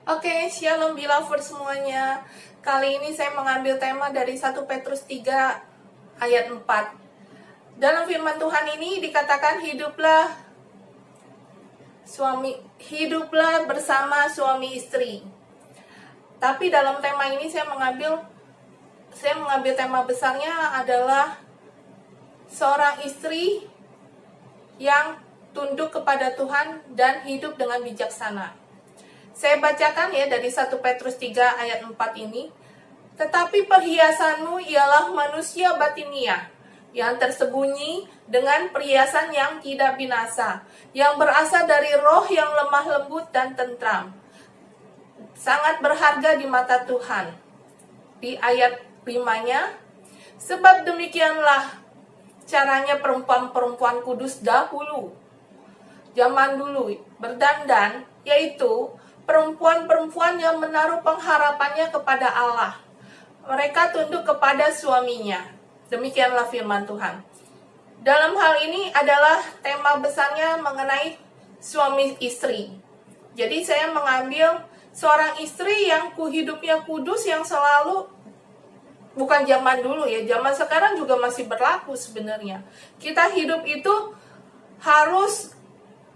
Oke, Shalom Beloved semuanya. Kali ini saya mengambil tema dari 1 Petrus 3 ayat 4. Dalam firman Tuhan ini dikatakan hiduplah bersama suami istri. Tapi dalam tema ini saya mengambil tema besarnya adalah seorang istri yang tunduk kepada Tuhan dan hidup dengan bijaksana. Saya bacakan ya dari 1 Petrus 3 ayat 4 ini. Tetapi perhiasanmu ialah manusia batinia, yang tersembunyi dengan perhiasan yang tidak binasa, yang berasal dari roh yang lemah lembut dan tentram. Sangat berharga di mata Tuhan. Di ayat 5-nya, sebab demikianlah caranya perempuan-perempuan kudus dahulu. Zaman dulu berdandan, yaitu perempuan-perempuan yang menaruh pengharapannya kepada Allah. Mereka tunduk kepada suaminya. Demikianlah firman Tuhan. Dalam hal ini adalah tema besarnya mengenai suami istri. Jadi saya mengambil seorang istri yang hidupnya kudus, yang selalu, bukan zaman dulu ya, zaman sekarang juga masih berlaku sebenarnya. Kita hidup itu harus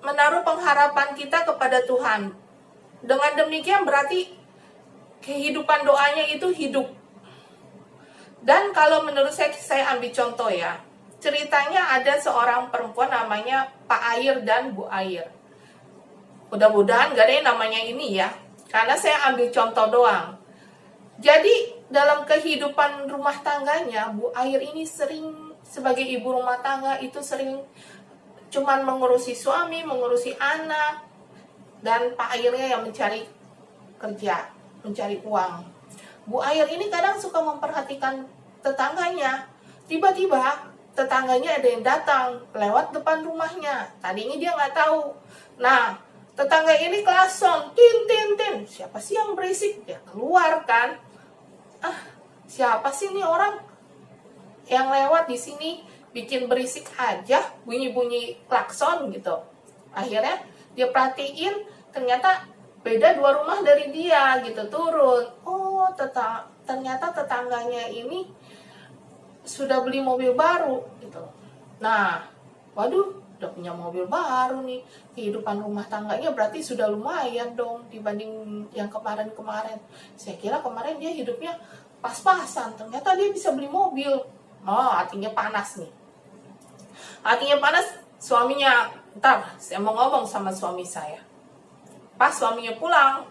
menaruh pengharapan kita kepada Tuhan. Dengan demikian berarti kehidupan doanya itu hidup. Dan kalau menurut saya ambil contoh ya. Ceritanya ada seorang perempuan namanya Pak Air dan Bu Air. Mudah-mudahan gak ada yang namanya ini ya. Karena saya ambil contoh doang. Jadi dalam kehidupan rumah tangganya, Bu Air ini sering sebagai ibu rumah tangga itu sering cuman mengurusi suami, mengurusi anak. Dan Pak Airnya yang mencari kerja, mencari uang. Bu Air ini kadang suka memperhatikan tetangganya. Tiba-tiba tetangganya ada yang datang lewat depan rumahnya. Tadinya dia nggak tahu. Nah, tetangga ini klason, tin. Siapa sih yang berisik? Dia keluar kan. Siapa sih nih orang yang lewat di sini bikin berisik aja, bunyi-bunyi klakson gitu. Akhirnya dia perhatiin, ternyata beda 2 rumah dari dia gitu, turun. Oh, ternyata tetangganya ini sudah beli mobil baru gitu. Nah, waduh, udah punya mobil baru nih. Kehidupan rumah tangganya berarti sudah lumayan dong dibanding yang kemarin-kemarin. Saya kira kemarin dia hidupnya pas-pasan, ternyata dia bisa beli mobil. Oh, hatinya panas nih. Hatinya panas, suaminya, ntar saya mau ngomong sama suami saya. Pas suaminya pulang,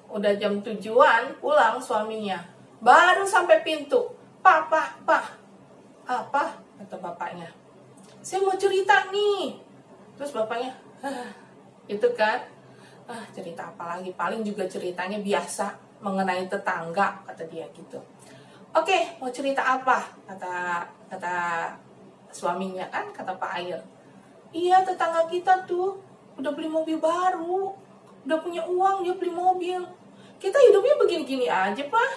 udah jam 7-an pulang suaminya, baru sampai pintu. Pak, apa? Kata bapaknya. Saya mau cerita nih. Terus bapaknya, itu kan, cerita apa lagi? Paling juga ceritanya biasa mengenai tetangga, kata dia gitu. Oke, mau cerita apa? Kata suaminya kan, kata Pak Air. Iya, tetangga kita tuh udah beli mobil baru, udah punya uang, dia beli mobil. Kita hidupnya begini-gini aja, Pak.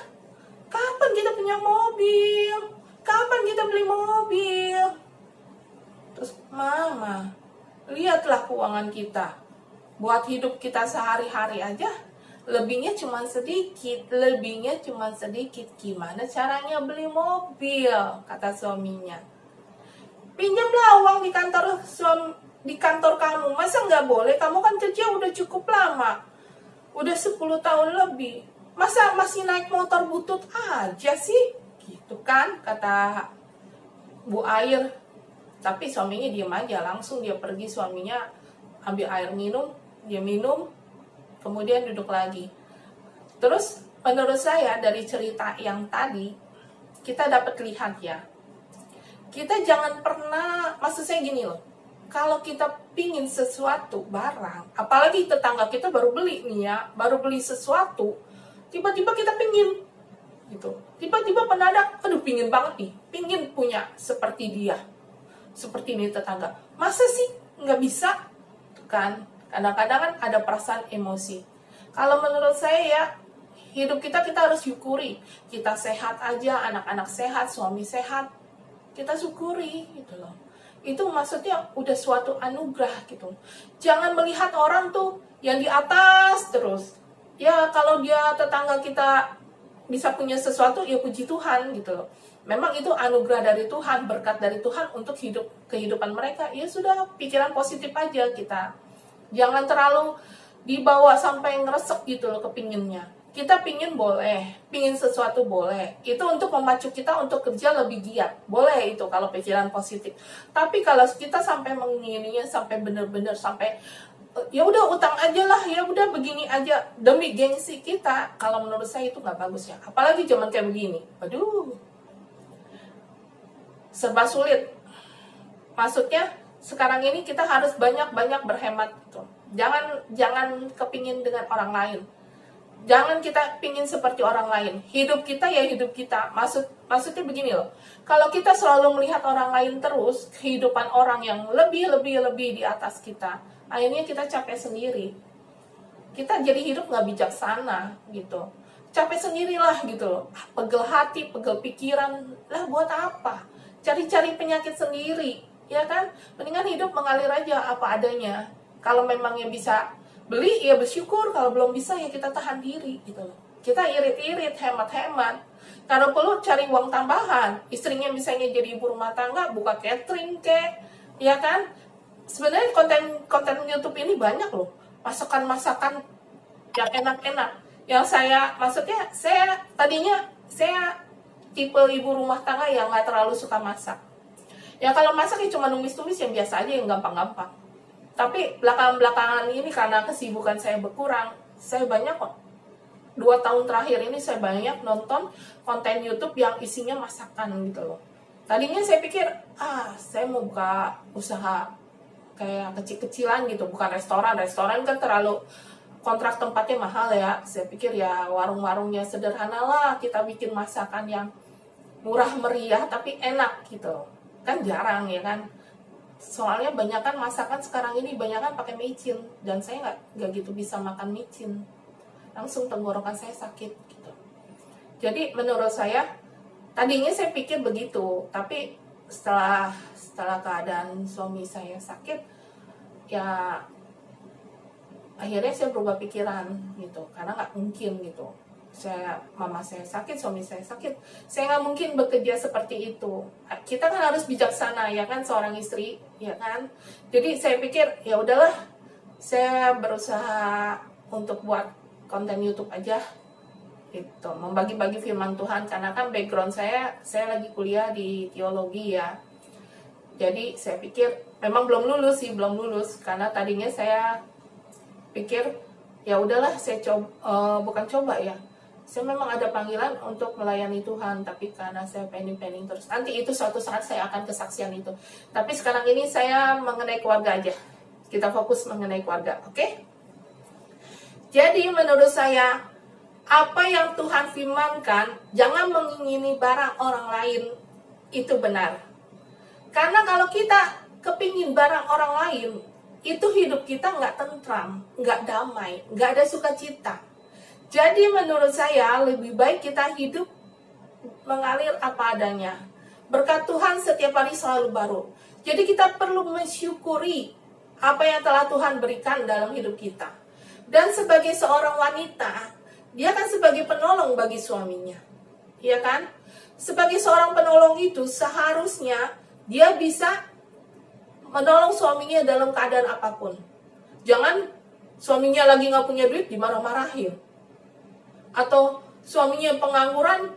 Kapan kita punya mobil? Kapan kita beli mobil? Terus, Mama, lihatlah keuangan kita. Buat hidup kita sehari-hari aja, lebihnya cuma sedikit. Gimana caranya beli mobil? Kata suaminya. Pinjamlah uang di kantor kamu. Masa nggak boleh? Kamu kan kerja udah cukup lama. Udah 10 tahun lebih. Masa masih naik motor butut aja sih? Gitu kan, kata Bu Air. Tapi suaminya diam aja. Langsung dia pergi, suaminya ambil air minum. Dia minum, kemudian duduk lagi. Terus menurut saya dari cerita yang tadi, kita dapat lihat ya. Kita jangan pernah, maksud saya gini loh, kalau kita pingin sesuatu barang, apalagi tetangga kita baru beli nih ya, baru beli sesuatu, tiba-tiba kita pingin, gitu. Tiba-tiba mendadak, aduh pingin banget nih, pingin punya seperti dia, seperti ini tetangga. Masa sih nggak bisa? Kan, kadang-kadang kan ada perasaan emosi. Kalau menurut saya ya, hidup kita harus syukuri. Kita sehat aja, anak-anak sehat, suami sehat. Kita syukuri gitu loh. Itu maksudnya udah suatu anugerah gitu. Jangan melihat orang tuh yang di atas terus. Ya kalau dia tetangga kita bisa punya sesuatu, ya puji Tuhan gitu loh. Memang itu anugerah dari Tuhan, berkat dari Tuhan untuk kehidupan mereka. Ya sudah, pikiran positif aja kita. Jangan terlalu dibawa sampai ngeresek gitu loh kepinginnya. Kita pingin boleh, pingin sesuatu boleh. Itu untuk memacu kita untuk kerja lebih giat. Boleh itu kalau pikiran positif. Tapi kalau kita sampai mengingininya, sampai benar-benar sampai ya udah utang aja lah, ya udah begini aja demi gengsi kita, kalau menurut saya itu nggak bagus ya. Apalagi zaman kayak begini, aduh, serba sulit. Maksudnya sekarang ini kita harus banyak-banyak berhemat gitu. Jangan kepingin dengan orang lain. Jangan kita pingin seperti orang lain. Hidup kita ya hidup kita. Maksudnya begini loh. Kalau kita selalu melihat orang lain terus, kehidupan orang yang lebih di atas kita, akhirnya kita capek sendiri. Kita jadi hidup nggak bijaksana gitu. Capek sendirilah gitu loh. Pegel hati, pegel pikiran. Lah buat apa? Cari-cari penyakit sendiri. Ya kan? Mendingan hidup mengalir aja apa adanya. Kalau memangnya bisa beli, ya bersyukur. Kalau belum bisa, ya kita tahan diri gitu loh. Kita irit-irit, hemat-hemat. Kalau perlu cari uang tambahan. Istrinya misalnya jadi ibu rumah tangga, buka catering kek, ya kan? Sebenarnya konten YouTube ini banyak loh. Masakan-masakan yang enak-enak. Yang saya tadinya tipe ibu rumah tangga yang nggak terlalu suka masak. Ya kalau masak ya cuma numis-numis yang biasa aja, yang gampang-gampang. Tapi belakangan ini karena kesibukan saya berkurang, saya banyak kok. 2 tahun terakhir ini saya banyak nonton konten YouTube yang isinya masakan gitu loh. Tadinya saya pikir, saya mau buka usaha kayak kecil-kecilan gitu, bukan restoran. Restoran kan terlalu, kontrak tempatnya mahal ya. Saya pikir ya warung-warungnya sederhana lah, kita bikin masakan yang murah meriah tapi enak gitu. Kan jarang ya kan. Soalnya banyakan masakan sekarang ini banyakan pakai micin, dan saya nggak gitu bisa makan micin. Langsung tenggorokan saya sakit gitu. Jadi menurut saya, tadinya saya pikir begitu, tapi setelah keadaan suami saya sakit, ya akhirnya saya berubah pikiran gitu, karena nggak mungkin gitu. Mama saya sakit, suami saya sakit, saya nggak mungkin bekerja seperti itu. Kita kan harus bijaksana ya kan, seorang istri ya kan. Jadi saya pikir ya udahlah, saya berusaha untuk buat konten YouTube aja gitu, membagi-bagi firman Tuhan, karena kan background saya lagi kuliah di teologi ya. Jadi saya pikir memang belum lulus, karena tadinya saya pikir ya udahlah, saya saya memang ada panggilan untuk melayani Tuhan, tapi karena saya pending terus, nanti itu suatu saat saya akan kesaksian itu. Tapi sekarang ini saya mengenai keluarga aja, kita fokus mengenai keluarga, oke? Jadi menurut saya, apa yang Tuhan firmankan, jangan mengingini barang orang lain, itu benar. Karena kalau kita kepingin barang orang lain, itu hidup kita nggak tentram, nggak damai, nggak ada sukacita. Jadi menurut saya, lebih baik kita hidup mengalir apa adanya. Berkat Tuhan setiap hari selalu baru. Jadi kita perlu mensyukuri apa yang telah Tuhan berikan dalam hidup kita. Dan sebagai seorang wanita, dia kan sebagai penolong bagi suaminya, ya kan? Sebagai seorang penolong itu seharusnya dia bisa menolong suaminya dalam keadaan apapun. Jangan suaminya lagi nggak punya duit dimarah-marahin, atau suaminya pengangguran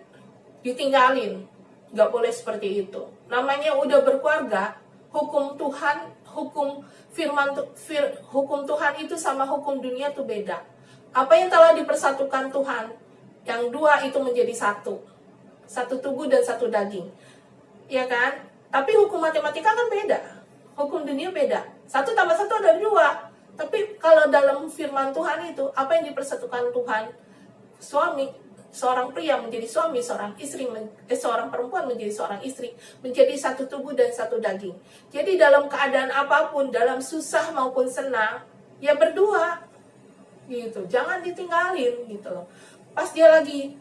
ditinggalin. Nggak boleh seperti itu. Namanya udah berkeluarga, hukum Tuhan Tuhan itu sama hukum dunia itu beda. Apa yang telah dipersatukan Tuhan, yang dua itu menjadi satu tubuh dan satu daging, ya kan? Tapi hukum matematika kan beda, hukum dunia beda. 1 tambah 1 adalah 2. Tapi kalau dalam firman Tuhan itu, apa yang dipersatukan Tuhan, seorang pria menjadi suami, seorang perempuan menjadi seorang istri, menjadi satu tubuh dan satu daging. Jadi dalam keadaan apapun, dalam susah maupun senang, ya berdua gitu, jangan ditinggalin gitu loh. Pas dia lagi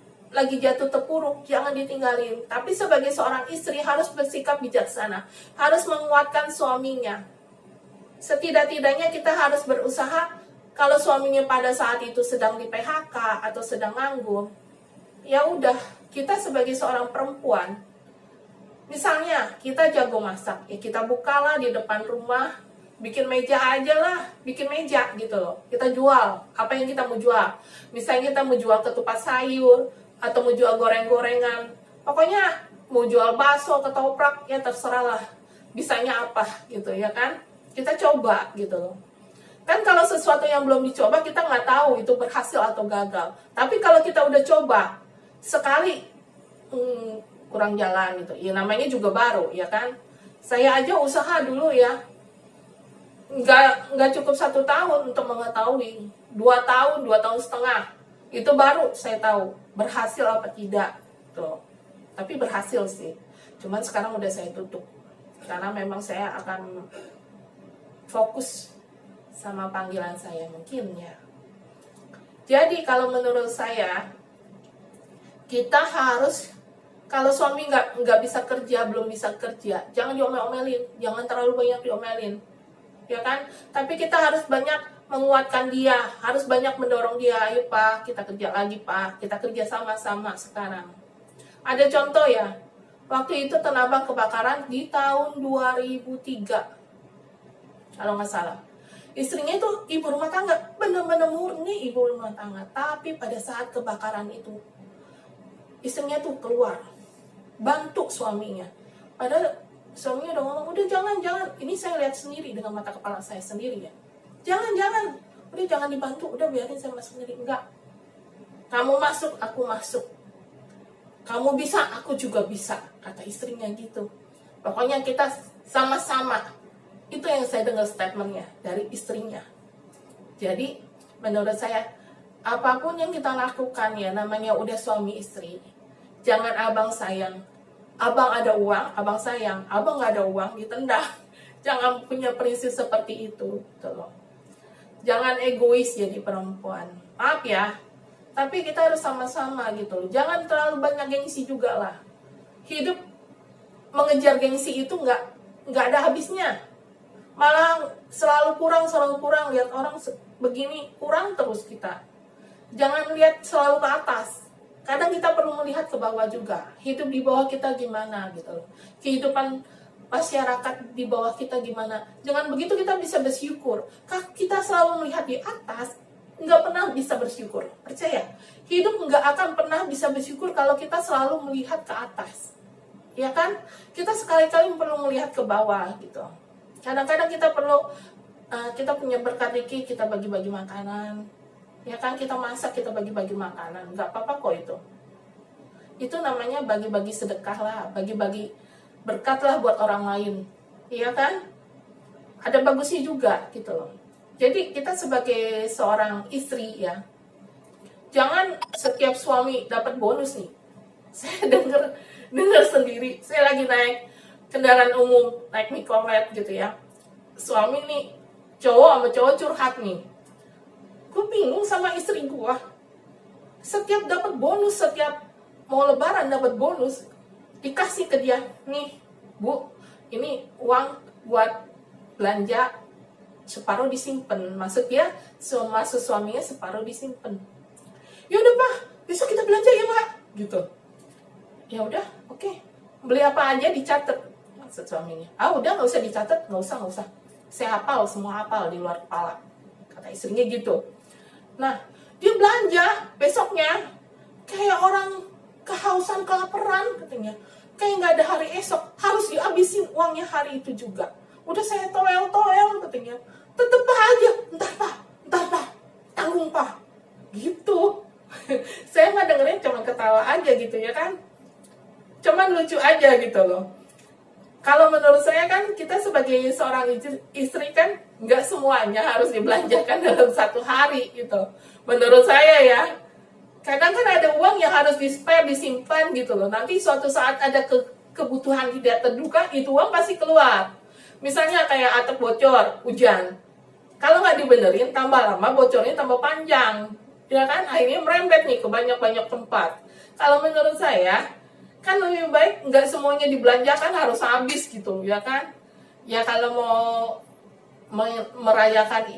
jatuh terpuruk, jangan ditinggalin. Tapi sebagai seorang istri harus bersikap bijaksana, harus menguatkan suaminya. Setidak-tidaknya kita harus berusaha Kalau suaminya pada saat itu sedang di PHK atau sedang nganggur, ya udah, kita sebagai seorang perempuan, misalnya kita jago masak, ya kita bukalah di depan rumah, bikin meja aja lah, bikin meja gitu loh. Kita jual apa yang kita mau jual. Misalnya kita mau jual ketupat sayur atau mau jual goreng-gorengan. Pokoknya mau jual bakso, ketoprak, ya terserah lah. Bisanya apa gitu ya kan? Kita coba gitu loh. Kan kalau sesuatu yang belum dicoba kita nggak tahu itu berhasil atau gagal. Tapi kalau kita udah coba sekali kurang jalan gitu, ya namanya juga baru ya kan. Saya aja usaha dulu ya, nggak cukup 1 tahun untuk mengetahui, 2 tahun, 2 tahun setengah itu baru saya tahu berhasil apa tidak tuh. Tapi berhasil sih, cuman sekarang udah saya tutup karena memang saya akan fokus sama panggilan saya mungkin ya. Jadi kalau menurut saya, kita harus, kalau suami nggak bisa kerja, belum bisa kerja, jangan diomel-omelin, jangan terlalu banyak diomelin, ya kan? Tapi kita harus banyak menguatkan dia, harus banyak mendorong dia, ayo Pak, kita kerja lagi Pak, kita kerja sama-sama sekarang. Ada contoh ya, waktu itu Tanah Abang kebakaran di tahun 2003, kalau nggak salah. Istrinya itu ibu rumah tangga, benar-benar murni ibu rumah tangga. Tapi pada saat kebakaran itu, istrinya tuh keluar, bantu suaminya. Padahal suaminya udah ngomong, udah jangan, ini saya lihat sendiri dengan mata kepala saya sendiri ya. Jangan, udah jangan dibantu, udah biarin saya masuk sendiri. Enggak, kamu masuk, aku masuk. Kamu bisa, aku juga bisa, kata istrinya gitu. Pokoknya kita sama-sama. Itu yang saya dengar statementnya dari istrinya. Jadi menurut saya, apapun yang kita lakukan ya, namanya udah suami istri, jangan abang sayang, abang ada uang, abang sayang, abang nggak ada uang, ditendang. Jangan punya prinsip seperti itu gitu loh. Jangan egois jadi perempuan, maaf ya, tapi kita harus sama-sama gitu loh. Jangan terlalu banyak gengsi juga lah. Hidup mengejar gengsi itu nggak ada habisnya. Malah selalu kurang, lihat orang begini, kurang terus kita. Jangan lihat selalu ke atas, kadang kita perlu melihat ke bawah juga. Hidup di bawah kita gimana gitu loh, kehidupan masyarakat di bawah kita gimana. Jangan begitu kita bisa bersyukur. Kita selalu melihat di atas, nggak pernah bisa bersyukur. Percaya, hidup nggak akan pernah bisa bersyukur kalau kita selalu melihat ke atas, ya kan? Kita sekali-kali perlu melihat ke bawah gitu. Kadang-kadang kita perlu, kita punya berkat rezeki, kita bagi-bagi makanan, ya kan? Kita masak, kita bagi-bagi makanan, nggak apa-apa kok itu. Itu namanya bagi-bagi sedekah lah, bagi-bagi berkat lah buat orang lain, iya kan? Ada bagusnya juga gitu loh. Jadi kita sebagai seorang istri ya, jangan setiap suami dapat bonus nih. Saya dengar sendiri, saya lagi naik kendaraan umum, naik mikrolet gitu ya, suami nih, cowok sama cowok curhat nih. Gue bingung sama istri gue, setiap dapat bonus, setiap mau lebaran dapat bonus, dikasih ke dia, nih Bu, ini uang buat belanja, separuh disimpan. Maksudnya maksud suaminya separuh disimpan. Ya udah Pak, besok kita belanja ya Pak, gitu. Ya udah, oke. Beli apa aja dicatat, maksud suaminya. Udah, nggak usah dicatat, nggak usah. Saya hafal, semua hafal di luar kepala, kata istrinya gitu. Nah, dia belanja besoknya kayak orang kehausan, kelaparan katanya. Kayak nggak ada hari esok, harus dihabisin uangnya hari itu juga. Udah saya toel katanya, tetep aja, entar pak, tanggung Pak, gitu. Saya mah dengerin cuma ketawa aja gitu ya kan, cuman lucu aja gitu loh. Kalau menurut saya kan, kita sebagai seorang istri kan nggak semuanya harus dibelanjakan dalam 1 hari gitu. Menurut saya ya, kadang kan ada uang yang harus di-spare, disimpan gitu loh. Nanti suatu saat ada kebutuhan tidak terduga, itu uang pasti keluar. Misalnya kayak atap bocor, hujan. Kalau nggak dibenerin, tambah lama bocornya tambah panjang. Ya kan, akhirnya merembet nih ke banyak-banyak tempat. Kalau menurut saya, kan lebih baik nggak semuanya dibelanjakan harus habis gitu, ya kan? Ya kalau mau merayakan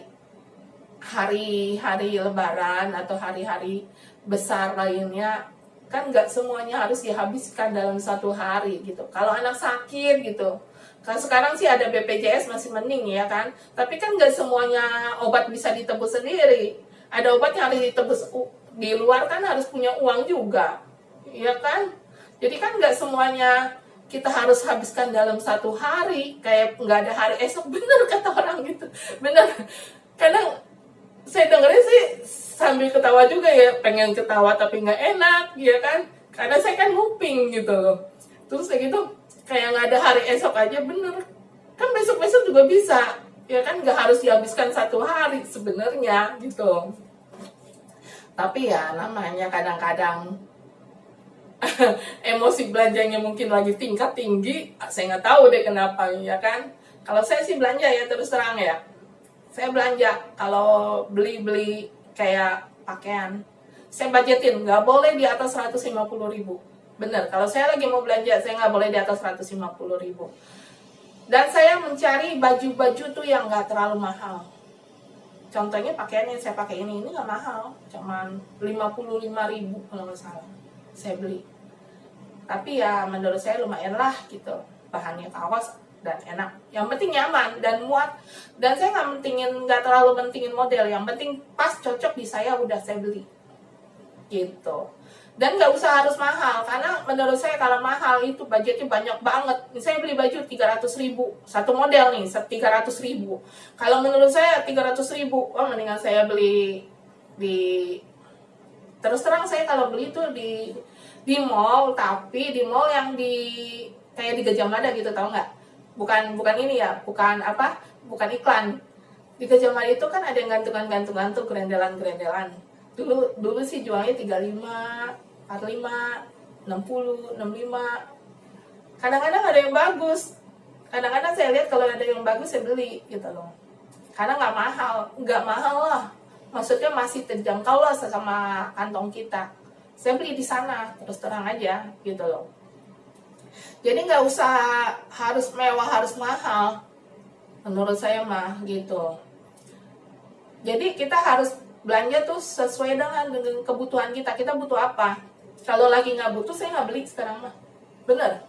hari-hari lebaran atau hari-hari besar lainnya, kan nggak semuanya harus dihabiskan dalam satu hari gitu. Kalau anak sakit gitu, kan sekarang sih ada BPJS masih mending ya kan, tapi kan nggak semuanya obat bisa ditebus sendiri. Ada obat yang harus ditebus di luar, kan harus punya uang juga, ya kan. Jadi kan nggak semuanya kita harus habiskan dalam satu hari, kayak nggak ada hari esok. Bener kata orang gitu, bener. Kadang saya dengerin sih sambil ketawa juga ya, pengen ketawa tapi nggak enak ya kan, karena saya kan nguping gitu loh. Terus kayak gitu, kayak nggak ada hari esok aja. Bener kan, besok-besok juga bisa ya kan, nggak harus dihabiskan satu hari sebenarnya gitu. Tapi ya namanya kadang-kadang emosi belanjanya mungkin lagi tingkat tinggi, saya nggak tahu deh kenapa ya kan. Kalau saya sih belanja ya, terus terang ya, saya belanja kalau beli kayak pakaian, saya budgetin nggak boleh di atas 150.000. Bener, kalau saya lagi mau belanja, saya nggak boleh di atas 150.000. Dan saya mencari baju-baju tuh yang nggak terlalu mahal. Contohnya pakaian yang saya pakai ini nggak mahal, cuman 55.000 kalau nggak salah saya beli. Tapi ya menurut saya lumayan lah gitu, bahannya kaos dan enak. Yang penting nyaman dan muat. Dan saya nggak terlalu mentingin model. Yang penting pas, cocok di saya, udah saya beli. Gitu. Dan nggak usah harus mahal, karena menurut saya kalau mahal itu budgetnya banyak banget. Misalnya beli baju 300.000, satu model nih 300.000. Kalau menurut saya 300.000, oh mendingan saya beli di, terus terang saya kalau beli itu di mall, tapi di mall yang di kayak di Gajah Mada gitu, tahu nggak? Bukan ini ya, bukan iklan. Di Gajah Mada itu kan ada yang gantungan, gerendelan. Dulu sih jualnya 35, 45, 60, 65. Kadang-kadang ada yang bagus. Kadang-kadang saya lihat kalau ada yang bagus saya beli gitu loh. Karena nggak mahal lah. Maksudnya masih terjangkau lah sama kantong kita. Saya beli di sana, terus terang aja gitu loh. Jadi nggak usah harus mewah, harus mahal. Menurut saya mah gitu. Jadi kita harus belanja tuh sesuai dengan kebutuhan kita. Kita butuh apa? Kalau lagi nggak butuh, saya nggak beli sekarang mah. Bener.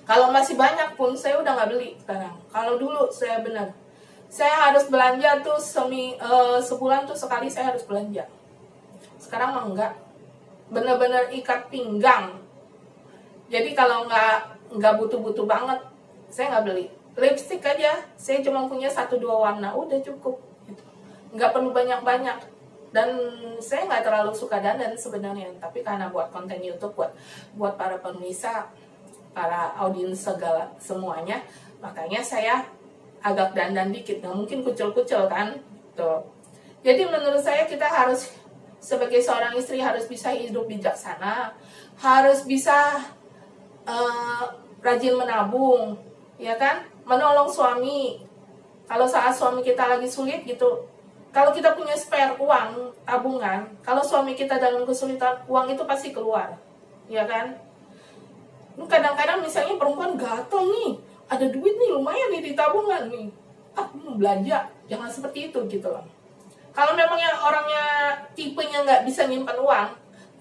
Kalau masih banyak pun, saya udah nggak beli sekarang. Kalau dulu saya bener, saya harus belanja tuh sebulan tuh sekali saya harus belanja. Sekarang mah enggak. Bener-bener ikat pinggang. Jadi kalau nggak butuh-butuh banget, saya nggak beli. Lipstick aja, saya cuma punya 1-2 warna, udah cukup. Gitu. Nggak perlu banyak-banyak. Dan saya nggak terlalu suka dandan sebenarnya, tapi karena buat konten YouTube, buat para pemirsa, para audiens segala semuanya, makanya saya agak dandan dikit. Nggak mungkin kucel-kucel kan, tuh. Jadi menurut saya kita harus sebagai seorang istri harus bisa hidup bijaksana, harus bisa rajin menabung, ya kan, menolong suami. Kalau saat suami kita lagi sulit gitu, kalau kita punya spare uang tabungan, kalau suami kita dalam kesulitan, uang itu pasti keluar, ya kan. Kadang-kadang misalnya perempuan gatel nih, ada duit nih lumayan nih di tabungan nih, mau belanja, jangan seperti itu gitu loh. Kalau memang yang orangnya tipenya nggak bisa nyimpan uang,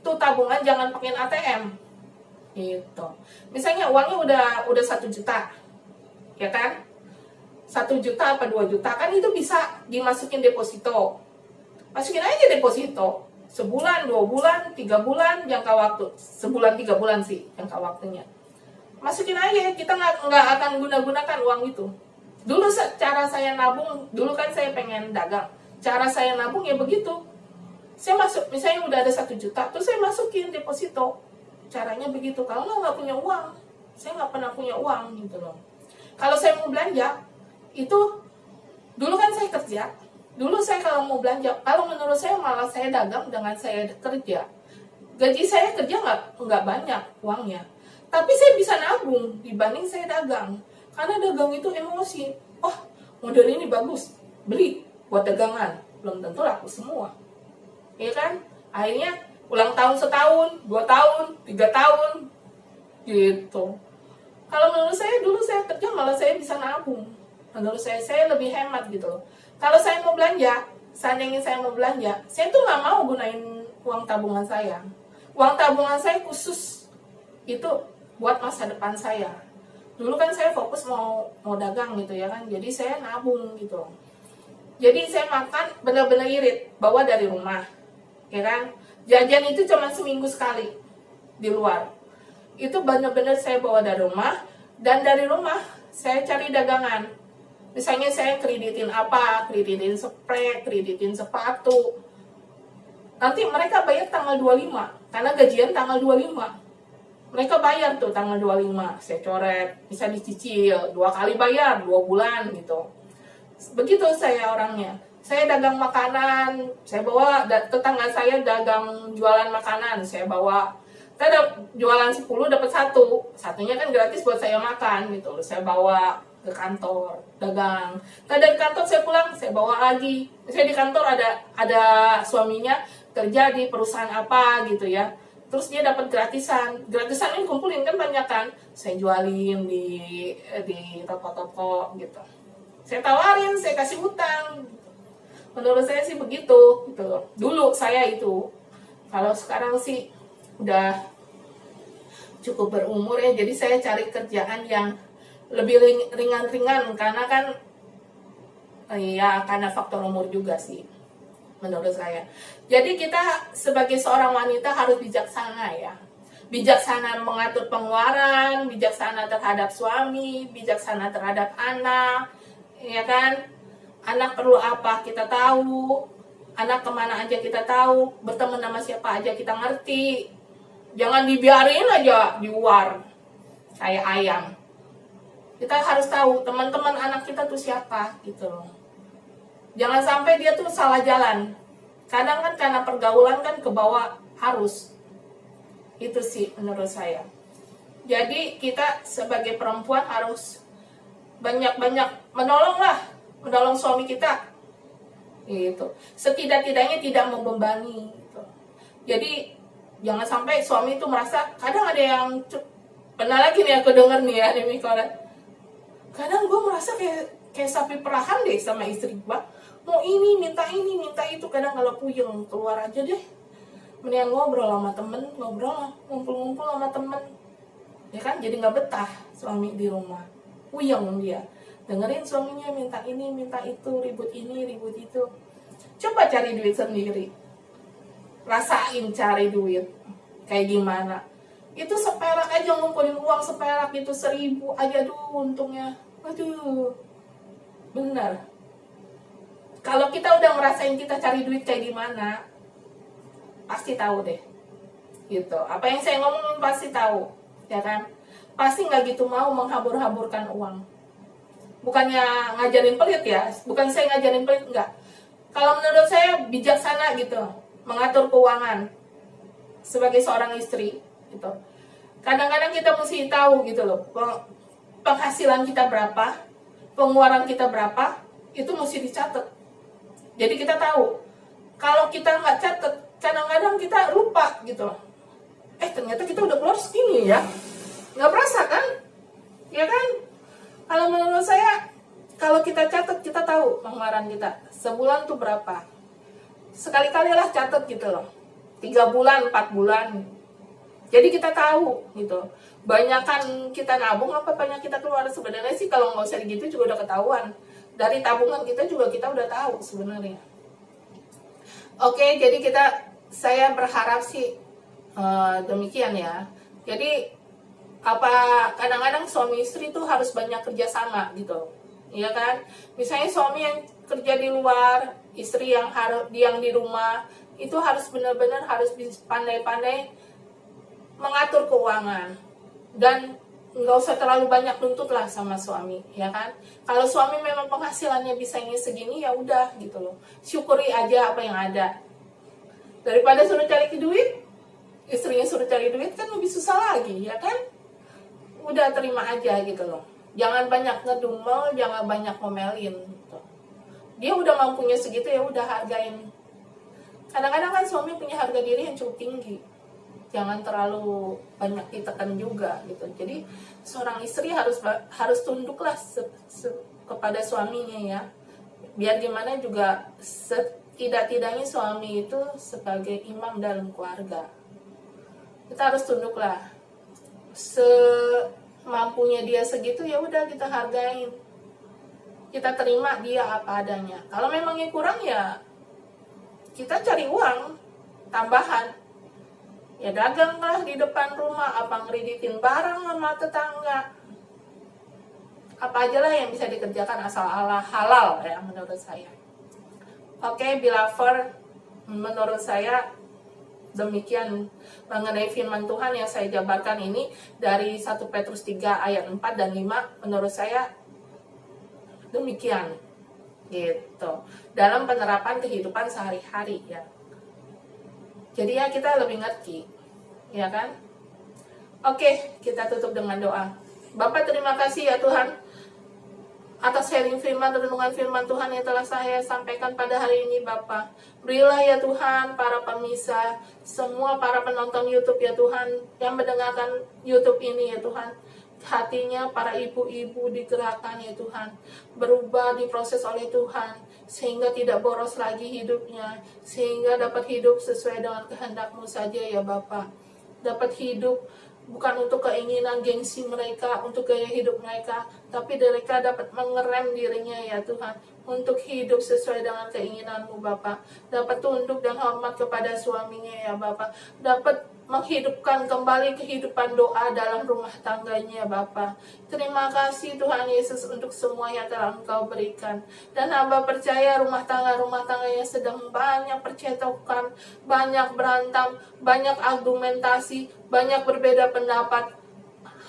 tuh tabungan jangan pakai ATM, gitu. Misalnya uangnya udah 1 juta, ya kan? 1 juta apa 2 juta kan itu bisa dimasukin deposito. Masukin aja deposito. Sebulan, 2 bulan, 3 bulan jangka waktu. Sebulan 3 bulan sih jangka waktunya. Masukin aja, kita nggak akan gunakan uang itu. Dulu cara saya nabung, dulu kan saya pengen dagang. Cara saya nabung ya begitu. Saya masuk, misalnya udah ada 1 juta, terus saya masukin deposito. Caranya begitu. Kalau nggak punya uang, saya nggak pernah punya uang gitu loh. Kalau saya mau belanja, itu dulu kan saya kerja. Dulu saya kalau mau belanja, kalau menurut saya malah saya dagang dengan saya kerja. Gaji saya kerja nggak banyak uangnya, tapi saya bisa nabung dibanding saya dagang. Karena dagang itu emosi. Oh, model ini bagus, beli buat dagangan. Belum tentu laku semua, ya kan? Akhirnya ulang tahun setahun, 2 tahun, 3 tahun, gitu. Kalau menurut saya dulu saya kerja malah saya bisa nabung. Menurut saya lebih hemat gitu loh. Kalau saya mau belanja, seandainya saya mau belanja, saya tuh nggak mau gunain uang tabungan saya. Uang tabungan saya khusus itu buat masa depan saya. Dulu kan saya fokus mau dagang gitu ya kan, jadi saya nabung gitu. Jadi saya makan benar-benar irit, bawa dari rumah, ya kan. Jajan itu cuma seminggu sekali di luar. Itu benar-benar saya bawa dari rumah, dan dari rumah saya cari dagangan. Misalnya saya kreditin apa, kreditin spray, kreditin sepatu. Nanti mereka bayar tanggal 25, karena gajian tanggal 25. Mereka bayar tuh tanggal 25, saya coret, bisa dicicil, 2 kali bayar, 2 bulan gitu. Begitu saya orangnya. Saya dagang makanan, saya bawa, tetangga saya dagang jualan makanan, saya bawa. Kita jualan 10 dapat 1, satunya kan gratis buat saya makan gitu. Saya bawa ke kantor, dagang. Dari kantor saya pulang, saya bawa lagi. Saya di kantor ada suaminya kerja di perusahaan apa gitu ya. Terus dia dapat gratisan ini kumpulin kan banyak kan. Saya jualin di toko-toko gitu. Saya tawarin, saya kasih hutang. Menurut saya sih begitu gitu. Dulu saya itu. Kalau sekarang sih udah cukup berumur ya, jadi saya cari kerjaan yang lebih ringan-ringan, karena kan ya karena faktor umur juga sih menurut saya. Jadi kita sebagai seorang wanita harus bijaksana ya, bijaksana mengatur pengeluaran, bijaksana terhadap suami, bijaksana terhadap anak, ya kan. Anak perlu apa kita tahu, anak kemana aja kita tahu, berteman sama siapa aja kita ngerti. Jangan dibiarin aja di luar kayak ayam. Kita harus tahu teman-teman anak kita tuh siapa gitu loh. Jangan sampai dia tuh salah jalan. Kadang kan karena pergaulan kan ke bawah harus. Itu sih menurut saya. Jadi kita sebagai perempuan harus banyak-banyak menolong suami kita. Gitu. Setidak-tidaknya tidak membebani gitu. Jadi jangan sampai suami itu merasa, kadang ada yang pernah lagi nih aku denger nih ya, kadang gue merasa kayak sapi perahan deh sama istri gue, mau ini minta itu, kadang kalau puyeng keluar aja deh, mendingan ngobrol sama temen, ngumpul-ngumpul sama temen, ya kan, jadi nggak betah suami di rumah, puyeng dia dengerin suaminya minta ini minta itu, ribut ini ribut itu. Coba cari duit sendiri, rasain cari duit kayak gimana. Itu seperak aja, ngumpulin uang seperak itu 1.000 aja, aduh untungnya, aduh bener. Kalau kita udah ngerasain kita cari duit kayak gimana, pasti tahu deh gitu. Apa yang saya ngomongin pasti tahu, ya kan. Pasti nggak gitu mau menghambur-hamburkan uang. Bukannya ngajarin pelit ya, bukan saya ngajarin pelit, enggak. Kalau menurut saya bijaksana gitu mengatur keuangan sebagai seorang istri gitu. Kadang-kadang kita mesti tahu gitu loh, penghasilan kita berapa, pengeluaran kita berapa, itu mesti dicatat. Jadi kita tahu. Kalau kita nggak catat, kadang-kadang kita lupa gitu. Ternyata kita udah keluar segini ya, nggak berasa kan, ya kan. Kalau menurut saya, kalau kita catat, kita tahu pengeluaran kita sebulan tuh berapa. Sekali-kali lah catat gitu loh, 3 bulan, 4 bulan. Jadi kita tahu gitu. Banyakan kita nabung apa banyak kita keluar. Sebenarnya sih kalau nggak usah gitu juga udah ketahuan. Dari tabungan kita juga kita udah tahu sebenarnya. Oke, jadi saya berharap sih demikian ya. Jadi kadang-kadang suami istri tuh harus banyak kerjasama gitu, ya kan. Misalnya suami yang kerja di luar, istri yang di rumah, itu harus benar-benar harus pandai-pandai mengatur keuangan, dan nggak usah terlalu banyak nuntut lah sama suami, ya kan. Kalau suami memang penghasilannya bisanya segini, ya udah gitu loh, syukuri aja apa yang ada, daripada suruh cari duit, istrinya suruh cari duit kan lebih susah lagi, ya kan. Udah terima aja gitu loh, jangan banyak ngedumel, jangan banyak ngomelin gitu. Dia udah mampunya segitu, ya udah hargain. Kadang-kadang kan suami punya harga diri yang cukup tinggi, jangan terlalu banyak ditekan juga gitu. Jadi seorang istri harus tunduklah kepada suaminya ya, biar gimana juga tidak-tidaknya suami itu sebagai imam dalam keluarga. Kita harus tunduklah. Semampunya dia segitu, ya udah kita hargain. Kita terima dia apa adanya. Kalau memangnya kurang, ya kita cari uang tambahan. Ya daganglah di depan rumah, apa ngeriditin barang sama tetangga. Apa aja lah yang bisa dikerjakan asal halal ya menurut saya. Oke, beloved, menurut saya demikian mengenai firman Tuhan yang saya jabarkan ini dari 1 Petrus 3 ayat 4 dan 5. Menurut saya demikian gitu dalam penerapan kehidupan sehari-hari ya. Jadi ya kita lebih ngerti, ya kan? Oke, kita tutup dengan doa. Bapak, terima kasih ya Tuhan atas sharing firman, renungan firman Tuhan yang telah saya sampaikan pada hari ini Bapak. Berilah ya Tuhan para pemirsa, semua para penonton YouTube ya Tuhan, yang mendengarkan YouTube ini ya Tuhan. Hatinya para ibu-ibu digerakkan ya Tuhan, berubah, diproses oleh Tuhan, sehingga tidak boros lagi hidupnya, sehingga dapat hidup sesuai dengan kehendak-Mu saja ya Bapak. Dapat hidup bukan untuk keinginan gengsi mereka, untuk gaya hidup mereka, tapi mereka dapat mengerem dirinya ya Tuhan, untuk hidup sesuai dengan keinginan-Mu Bapak. Dapat tunduk dan hormat kepada suaminya ya Bapak. Dapat menghidupkan kembali kehidupan doa dalam rumah tangganya Bapak. Terima kasih Tuhan Yesus untuk semua yang telah Engkau berikan. Dan hamba percaya rumah tangga yang sedang banyak percekcokan, banyak berantem, banyak argumentasi, banyak berbeda pendapat.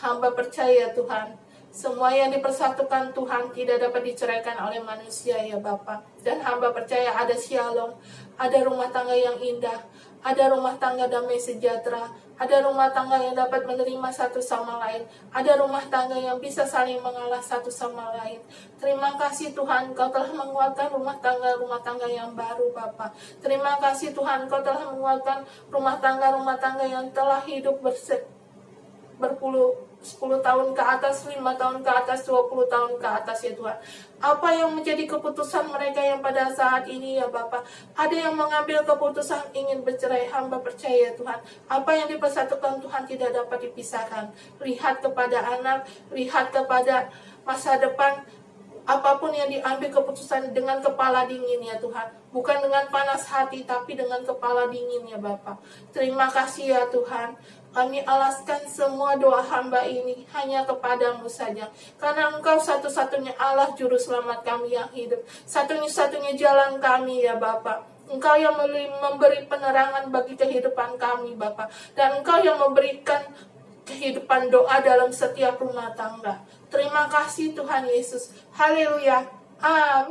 Hamba percaya Tuhan, semua yang dipersatukan Tuhan tidak dapat diceraikan oleh manusia ya Bapak. Dan hamba percaya ada shalom, ada rumah tangga yang indah, ada rumah tangga damai sejahtera, ada rumah tangga yang dapat menerima satu sama lain, ada rumah tangga yang bisa saling mengalah satu sama lain. Terima kasih Tuhan, Kau telah menguatkan rumah tangga yang baru Bapak. Terima kasih Tuhan, Kau telah menguatkan rumah tangga yang telah hidup berpuluh 10 tahun ke atas, 5 tahun ke atas, 20 tahun ke atas ya Tuhan. Apa yang menjadi keputusan mereka yang pada saat ini ya Bapak? Ada yang mengambil keputusan ingin bercerai, hamba percaya Tuhan. Apa yang dipersatukan Tuhan tidak dapat dipisahkan. Lihat kepada anak, lihat kepada masa depan. Apapun yang diambil keputusan dengan kepala dingin ya Tuhan. Bukan dengan panas hati, tapi dengan kepala dingin ya Bapak. Terima kasih ya Tuhan. Kami alaskan semua doa hamba ini hanya kepadamu saja. Karena Engkau satu-satunya Allah Juru Selamat kami yang hidup. Satu-satunya jalan kami ya Bapak. Engkau yang memberi penerangan bagi kehidupan kami Bapak. Dan Engkau yang memberikan kehidupan doa dalam setiap rumah tangga. Terima kasih Tuhan Yesus. Haleluya. Amin.